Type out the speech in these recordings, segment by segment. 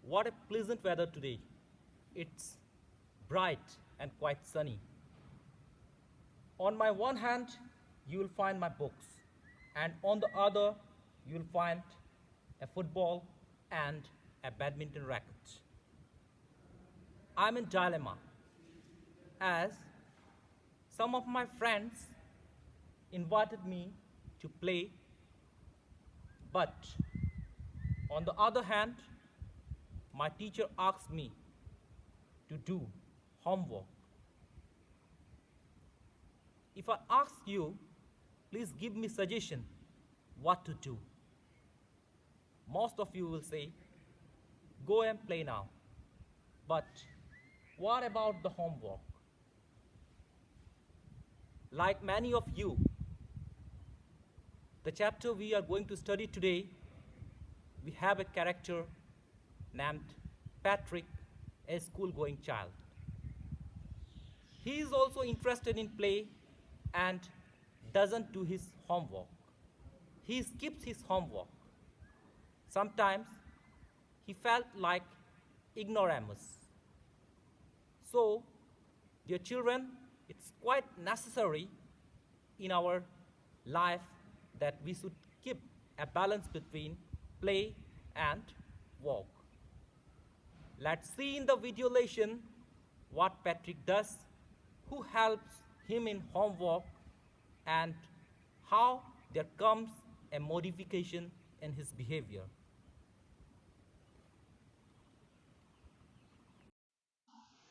What a pleasant weather today. It's bright and quite sunny. On my one hand, you will find my books, and on the other, you will find a football and a badminton racket. I'm in dilemma as some of my friends invited me to play, but on the other hand, my teacher asked me to do homework. If I ask you, please give me suggestion what to do. Most of you will say, go and play now. But what about the homework? Like many of you, the chapter we are going to study today, we have a character named Patrick, a school-going child. He is also interested in play and doesn't do his homework. He skips his homework. Sometimes he felt like ignoramus. So, dear children, it's quite necessary in our life that we should keep a balance between play and work. Let's see in the video lesson what Patrick does, who helps him in homework, and how there comes a modification in his behavior.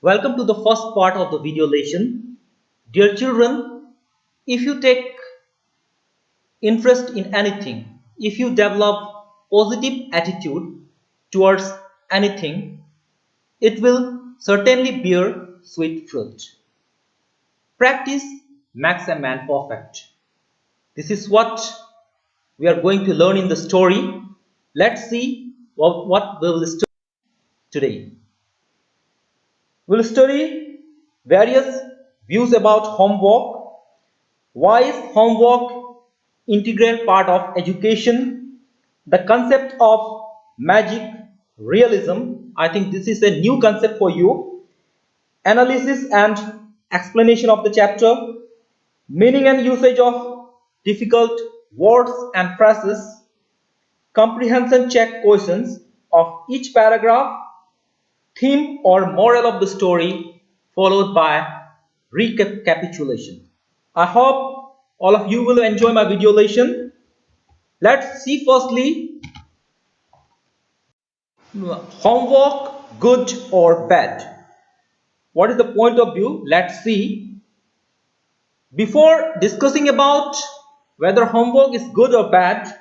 Welcome to the first part of the video lesson. Dear children, if you take interest in anything, if you develop positive attitude towards anything, it will certainly bear sweet fruit. Practice makes a man perfect. This is what we are going to learn in the story. Let's see what we will study today. We'll study various views about homework. Why is homework integral part of education? The concept of magic realism. I think this is a new concept for you. Analysis and explanation of the chapter. Meaning and usage of difficult words and phrases. Comprehension check questions of each paragraph. Theme or moral of the story, followed by recapitulation. I hope all of you will enjoy my video lesson. Let's see firstly, homework good or bad. What is the point of view? Let's see. Before discussing about whether homework is good or bad,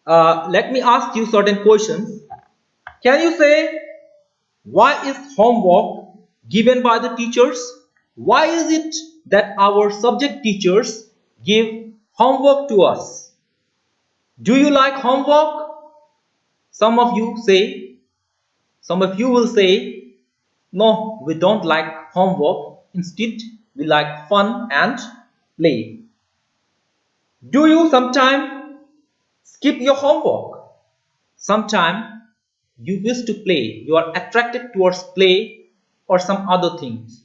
let me ask you certain questions. Can you say, why is homework given by the teachers? Why is it that our subject teachers give homework to us? Do you like homework? Some of you will say, no, we don't like homework. Instead, we like fun and play. Do you sometimes skip your homework? Sometimes you wish to play, you are attracted towards play or some other things.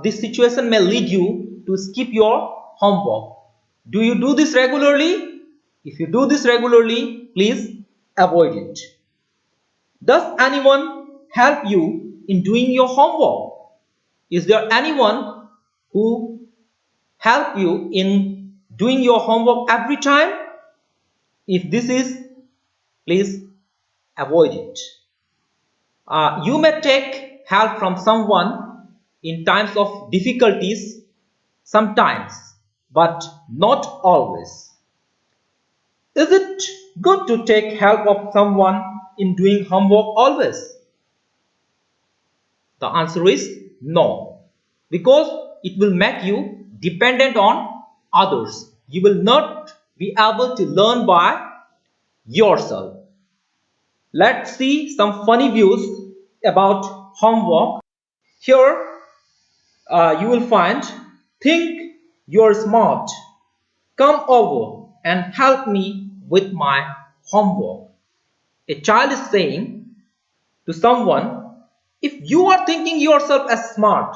This situation may lead you to skip your homework. Do you do this regularly? If you do this regularly, please avoid it. Does anyone help you in doing your homework? Is there anyone who help you in doing your homework every time? If this is, please avoid it. You may take help from someone in times of difficulties sometimes, but not always. Is it good to take help of someone in doing homework always? The answer is no, because it will make you dependent on others. You will not be able to learn by yourself. Let's see some funny views about homework. Here you will find, think you're smart. Come over and help me with my homework. A child is saying to someone, if you are thinking yourself as smart,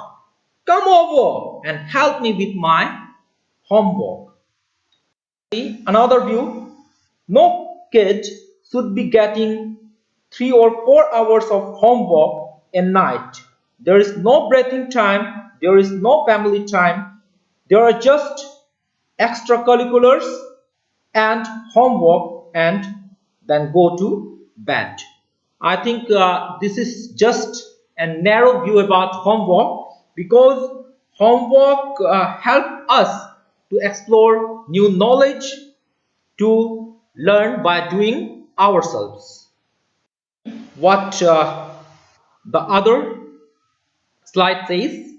come over and help me with my homework. Another view, no kid should be getting 3 or 4 hours of homework a night. There is no breathing time, there is no family time, there are just extracurriculars and homework and then go to bed. I think this is just a narrow view about homework, because homework helps us to explore new knowledge, to learn by doing ourselves. What the other slide says,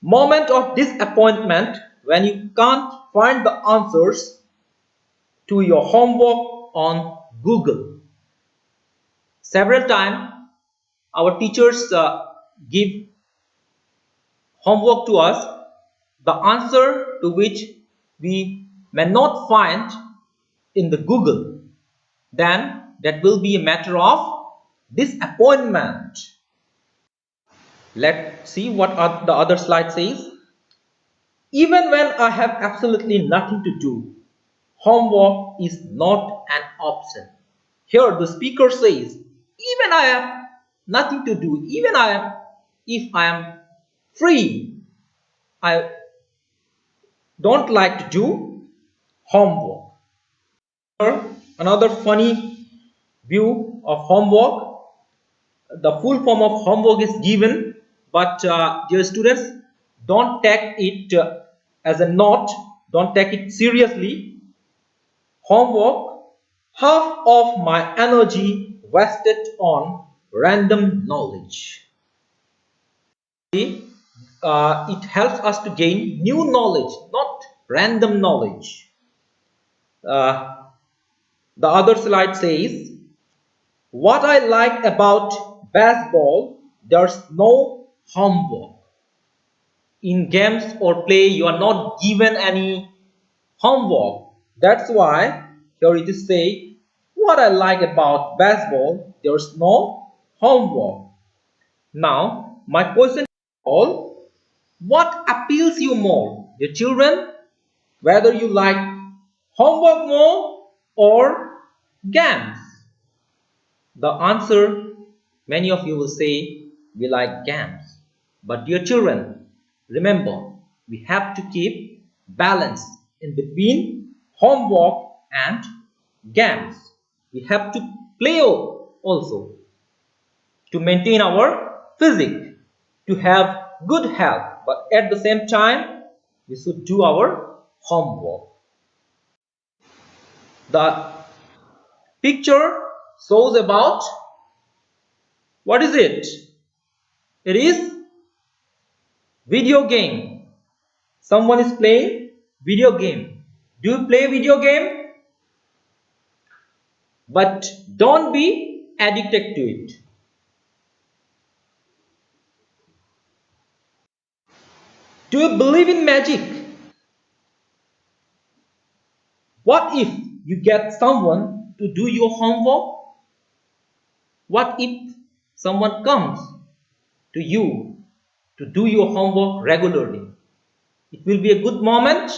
moment of disappointment when you can't find the answers to your homework on Google. Several times our teachers give homework to us, the answer to which we may not find in the Google. Then that will be a matter of disappointment. Let's see what the other slide says. Even when I have absolutely nothing to do, homework is not an option. Here the speaker says, even I have nothing to do, even if I am free, I don't like to do homework. Here, another funny view of homework. The full form of homework is given, but dear students, don't take it as a note, don't take it seriously. Homework, half of my energy wasted on random knowledge. It helps us to gain new knowledge, not random knowledge. The other slide says, what I like about baseball, there's no homework. In games or play, you are not given any homework. That's why here it is say, what I like about baseball, there's no homework. Now, my question is all, what appeals you more, your children? Whether you like homework more or games? The answer, many of you will say, we like games. But dear children, remember, we have to keep balance in between homework and games. We have to play also to maintain our physique, to have good health. But at the same time, we should do our homework. The picture shows about, what is it? It is video game. Someone is playing video game. Do you play video game? But don't be addicted to it. Do you believe in magic? What if you get someone to do your homework? What if someone comes to you to do your homework regularly? It will be a good moment?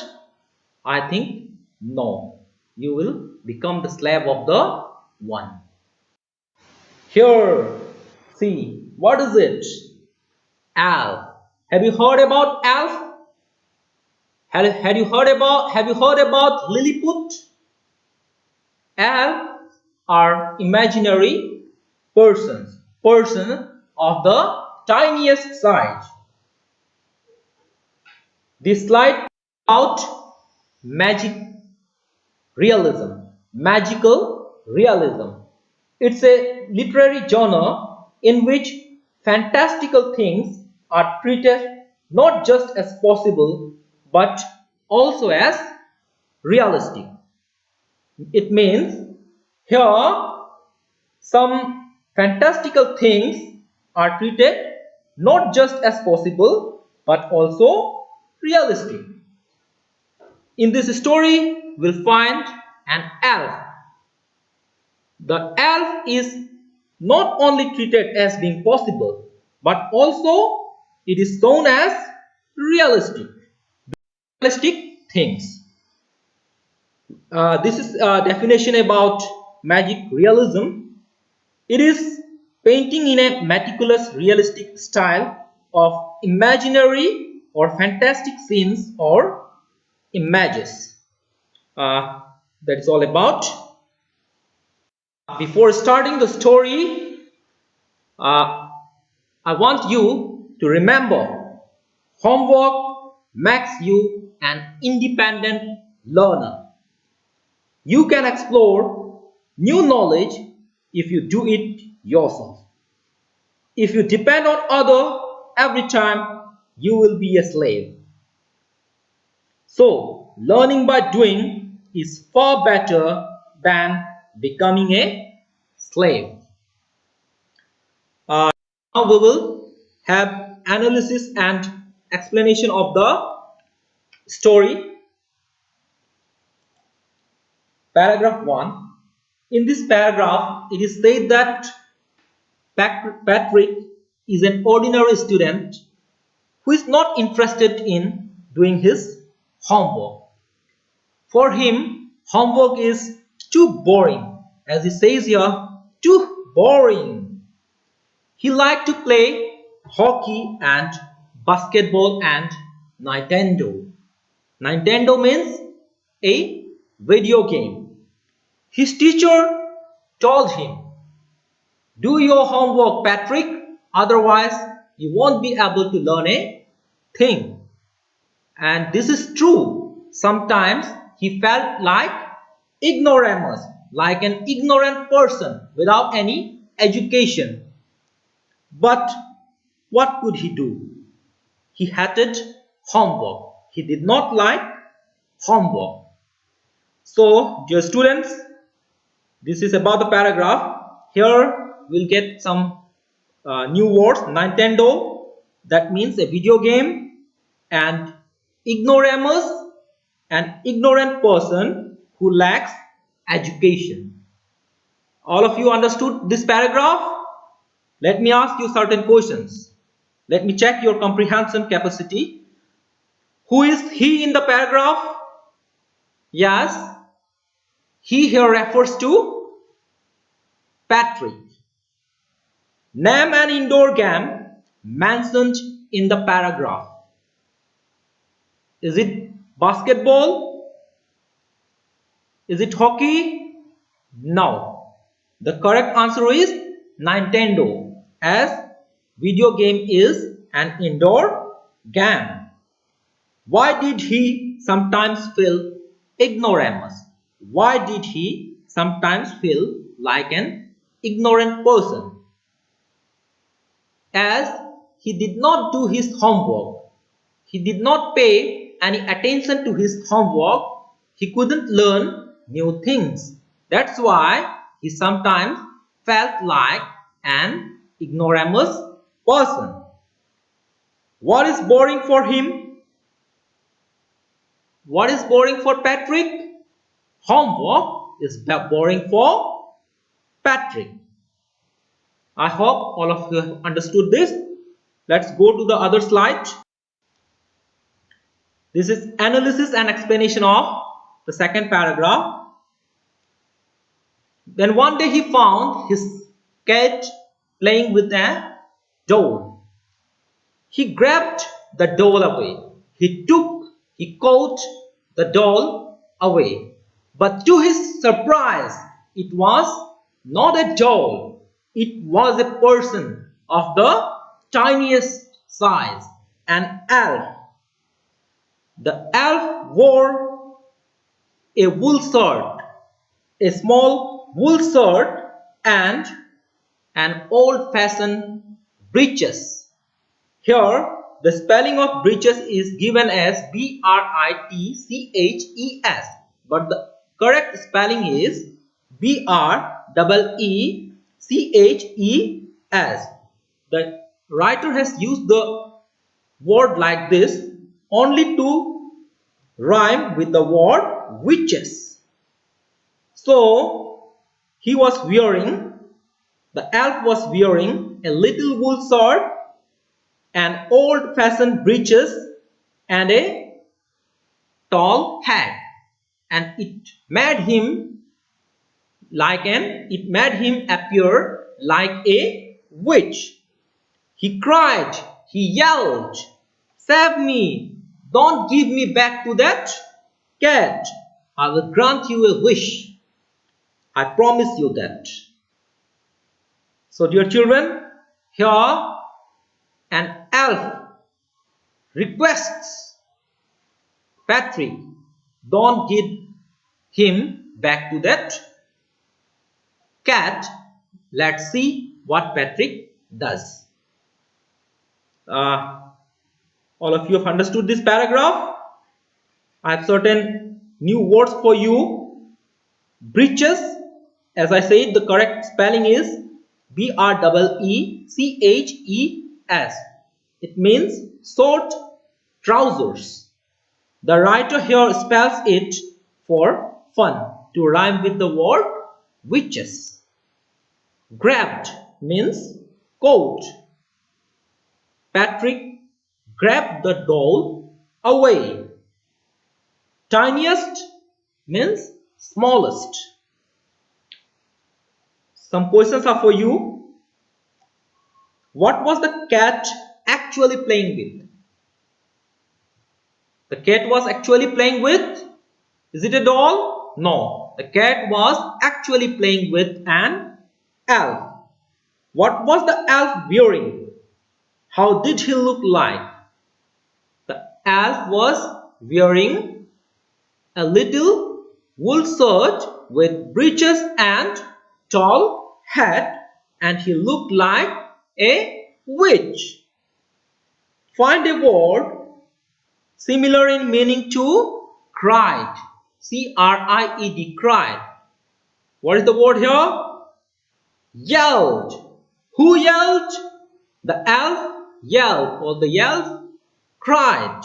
I think no. You will become the slave of the one. Here, see, what is it? Alf. Have you heard about Alf? Have you heard about Lilliput? Elves are imaginary persons of the tiniest size. This slide about magical realism. It's a literary genre in which fantastical things are treated not just as possible but also as realistic. It means here some fantastical things are treated not just as possible but also realistic. In this story, we'll find an elf. The elf is not only treated as being possible, but also it is shown as realistic. Realistic things. This is a definition about magic realism. It is painting in a meticulous realistic style of imaginary or fantastic scenes or images. That is all about. Before starting the story, I want you to remember homework makes you an independent learner. You can explore new knowledge if you do it yourself. If you depend on others every time, you will be a slave. So, learning by doing is far better than becoming a slave. Now we will have analysis and explanation of the story. Paragraph 1. In this paragraph, it is said that Patrick is an ordinary student who is not interested in doing his homework. For him, homework is too boring. As he says here, too boring. He liked to play hockey and basketball and Nintendo. Nintendo means a video game. His teacher told him, "Do your homework, Patrick, otherwise you won't be able to learn a thing." And this is true. Sometimes he felt like ignoramus, like an ignorant person without any education. But what could he do? He hated homework. He did not like homework. So, dear students, this is about the paragraph. Here we'll get some new words. Nintendo, that means a video game, and ignoramus, an ignorant person who lacks education. All of you understood this paragraph? Let me ask you certain questions. Let me check your comprehension capacity. Who is he in the paragraph? Yes, he here refers to Patrick. Name an indoor game mentioned in the paragraph. Is it basketball? Is it hockey? No. The correct answer is Nintendo, as video game is an indoor game. Why did he sometimes feel ignoramus? Why did he sometimes feel like an ignorant person? As he did not do his homework. He did not pay any attention to his homework. He couldn't learn new things. That's why he sometimes felt like an ignoramus person. What is boring for him? What is boring for Patrick? Homework is boring for Patrick. I hope all of you have understood this. Let's go to the other slide. This is analysis and explanation of the second paragraph. Then one day he found his cat playing with a doll. He grabbed the doll away. He caught the doll away. But to his surprise, it was not a doll. It was a person of the tiniest size, an elf. The elf wore a wool shirt, a small wool shirt, and an old-fashioned breeches. Here, the spelling of breeches is given as B-R-I-T-C-H-E-S, but the correct spelling is B-R-E-E-C-H-E-S. The writer has used the word like this only to rhyme with the word witches. So, The elf was wearing a little wool shirt, an old-fashioned breeches, and a tall hat, and it made him appear like a witch. He cried, he yelled, "Save me! Don't give me back to that cat. I will grant you a wish. I promise you that." So, dear children, here an elf requests Patrick, don't give him back to that cat. Let's see what Patrick does. All of you have understood this paragraph. I have certain new words for you. Breeches, as I said, the correct spelling is breeches. It means short trousers. The writer here spells it for fun to rhyme with the word witches. Grabbed means coat. Patrick grabbed the doll away. Tiniest means smallest. Some questions are for you. What was the cat actually playing with? The cat was actually playing with? Is it a doll? No. The cat was actually playing with an elf. What was the elf wearing? How did he look like? The elf was wearing a little wool shirt with breeches and tall hat, and he looked like a witch. Find a word similar in meaning to cried. C-R-I-E-D, cried. What is the word here? Yelled. Who yelled? The elf yelled, or the elf cried.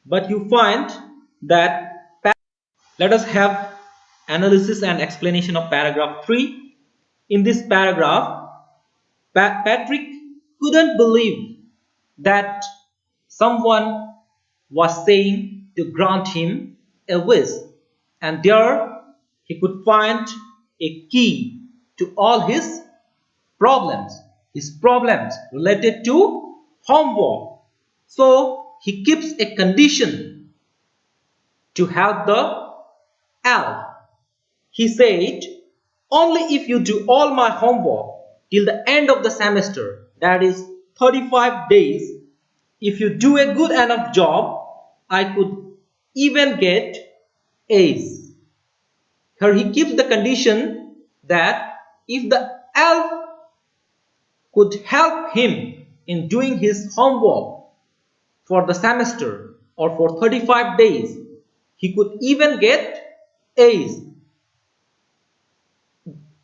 But you find that, let us have analysis and explanation of paragraph 3. In this paragraph, Patrick couldn't believe that someone was saying to grant him a wish, and there he could find a key to all his problems related to homework. So he keeps a condition to help the elf. He said, "Only if you do all my homework till the end of the semester, that is 35 days, if you do a good enough job, I could even get A's." Here he keeps the condition that if the elf could help him in doing his homework for the semester or for 35 days, he could even get A's.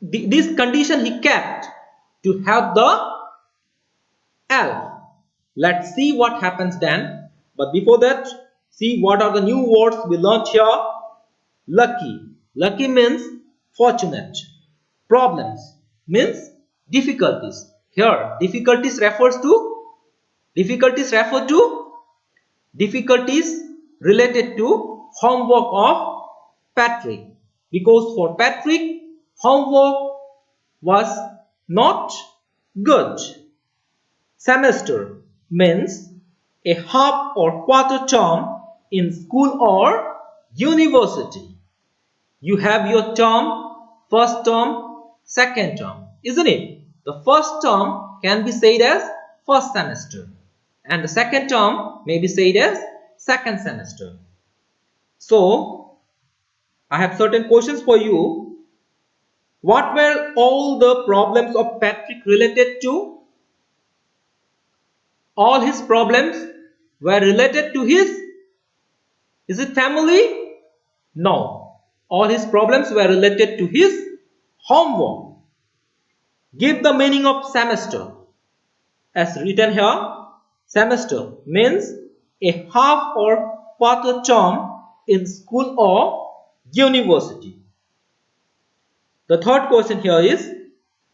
This condition he kept to help the elf. Let's see what happens then. But before that, see what are the new words we learned here. Lucky. Lucky means fortunate. Problems means difficulties. Here, difficulties refer to difficulties related to homework of Patrick. Because for Patrick, homework was not good. Semester means a half or quarter term in school or university. You have your term, first term, second term, isn't it? The first term can be said as first semester, and the second term may be said as second semester. So, I have certain questions for you. What were all the problems of Patrick related to? All his problems were related to his, is it family? No. All his problems were related to his homework. Give the meaning of semester. As written here, semester means a half or quarter term in school or university? The third question here is,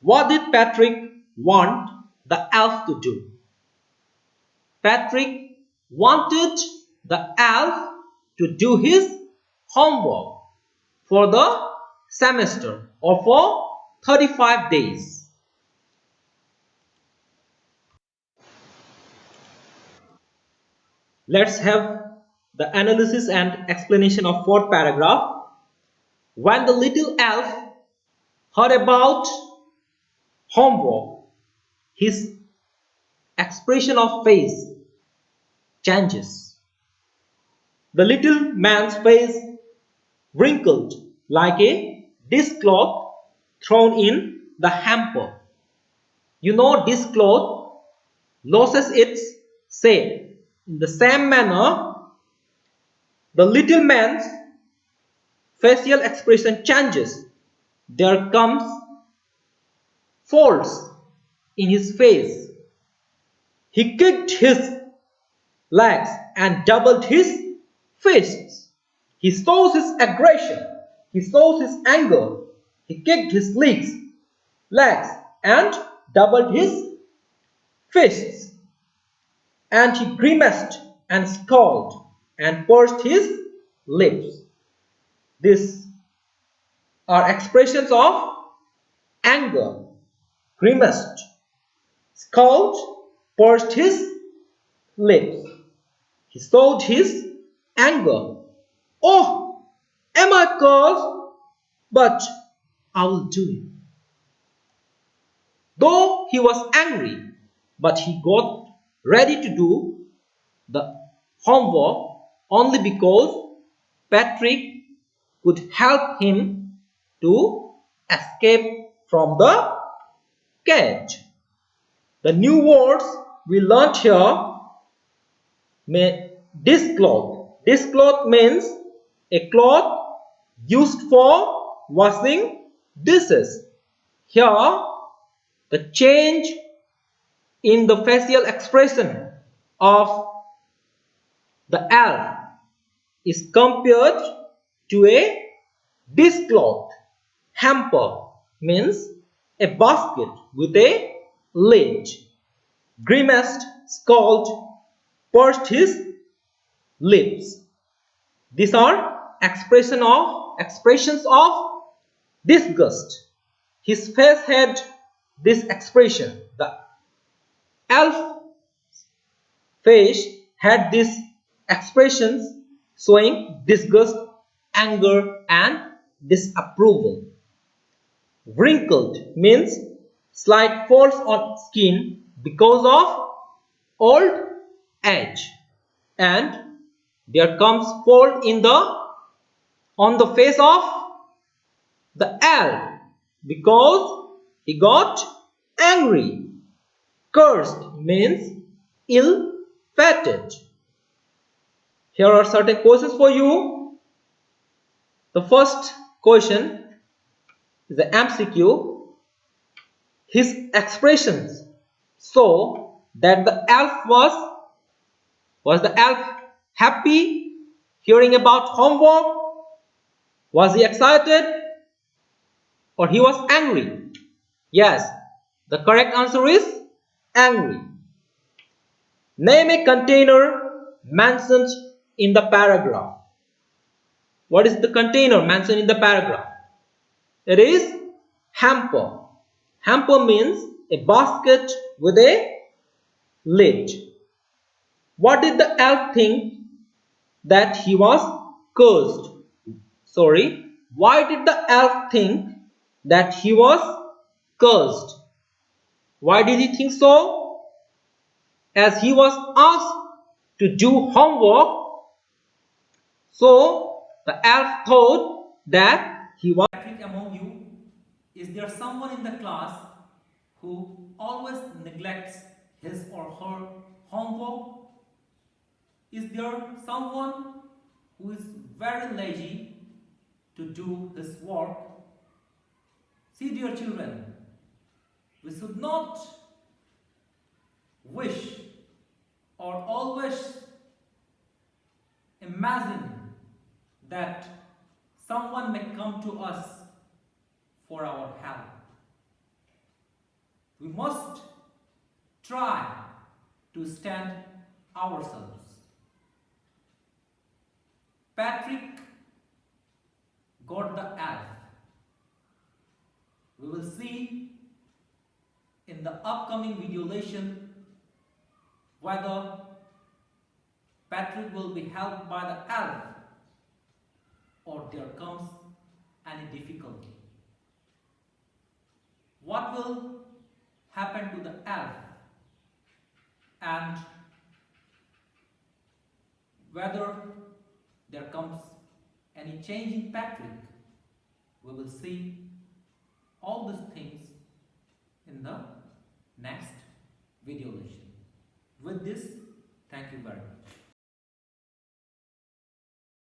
what did Patrick want the elf to do? Patrick wanted the elf to do his homework for the semester or for 35 days. Let's have the analysis and explanation of fourth paragraph. When the little elf heard about homework, his expression of face changes. The little man's face wrinkled like a dishcloth thrown in the hamper. You know, dishcloth loses its shape. In the same manner, the little man's facial expression changes. There comes folds in his face. He kicked his legs and doubled his fists. He shows his aggression. He shows his anger. He kicked his legs and doubled his fists. And he grimaced and scowled and pursed his lips. These are expressions of anger. Grimaced, scowled, pursed his lips. He showed his anger. Oh, am I cursed? But I will do it. Though he was angry, but he got ready to do the homework only because Patrick could help him to escape from the cage. The new words we learned here may dishcloth. Dishcloth means a cloth used for washing dishes. Here, the change in the facial expression of the elf is compared to a dishcloth. Hamper means a basket with a lid. Grimaced, scowled, pursed his lips. These are expressions of disgust. His face had this expression. The elf face had these expressions showing disgust, anger, and disapproval. Wrinkled means slight folds on skin because of old age, and there comes fold on the face of the elf because he got angry. Cursed means ill-fated. Here are certain questions for you. The first question is the MCQ. His expressions show that the elf was the elf happy hearing about homework? Was he excited or he was angry? Yes, the correct answer is angry. Name a container mentioned in the paragraph. What is the container mentioned in the paragraph? It is hamper. Hamper means a basket with a lid. What did the elf think that he was cursed? Sorry, why did the elf think that he was cursed? Why did he think so? As he was asked to do homework, so the elf thought that he was. Among you, is there someone in the class who always neglects his or her homework? Is there someone who is very lazy to do his work? See, dear children, we should not wish or always imagine that someone may come to us for our help. We must try to stand ourselves. Patrick got the elf. We will see in the upcoming video lesson whether Patrick will be helped by the elf or there comes any difficulty. What will happen to the elf and whether there comes any change in Patrick, we will see all these things in the next video lesson. With this, thank you very much.